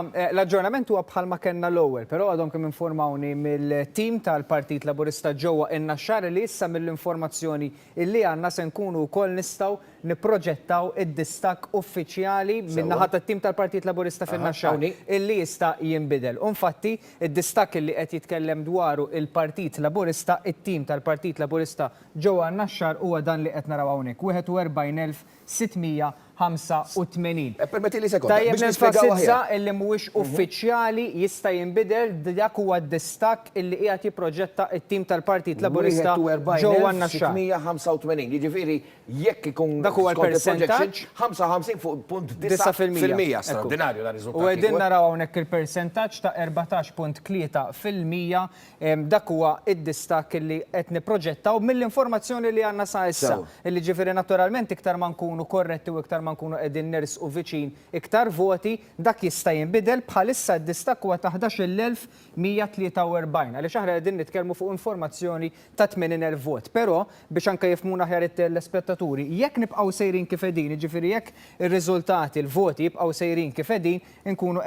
L-aġġornament huwa bħalma kellna l-ewwel, però għadhom kemm informawni mill-tim tal-Partit Laburista ġewwa n-Naxxar li issa mill-informazzjoni illi għandna se nkunu wkoll nistgħu nipproġettaw id-distakk uffiċjali min-naħa tat-tim tal-Partit Laburista fin-Naxxar illi jista' jinbidel. U infatti id-distakk illi qed jitkellem dwaru il-Partit Laburista, it-tim tal-Partit Laburista ġewwa n-Naxxar huwa dan li qed naraw hawnhekk 41,685. Permetti li sekonda. Tajjeb nenfasizza illi mhuwiex uffiċjali jista' jinbidel dak huwa d-distakk illi qiegħed jipproġetta t-tim tal-Partit Laburista ġewwa n-Naxxar. 685, jiġifieri jekk ikun dak huwa l-percentaġġ 55.9% straordinarju da riżultat. U qegħdin naraw hawnhekk il-percentaġġ ta' 14.3% dak huwa id-distakk illi qed nipproġettaw mill-informazzjoni li għandna sa issa. Illi ġifieri naturalment iktar ma nkunu korretti u iktar ma nkunu qegħdin nersqu viċin iktar voti dak jista' jinbidel bħalissa d-distakk huwa ta' 11,143 għaliex aħna qegħdin nitkellmu fuq informazzjoni ta' 80,000 vot. Però biex anke jifhmuna aħjar it-telespettaturi, jekk nibqgħu sejrin kif qegħdin, jiġifieri jekk ir-riżultati, il-voti jibqgħu sejrin kif qegħdin, inkunu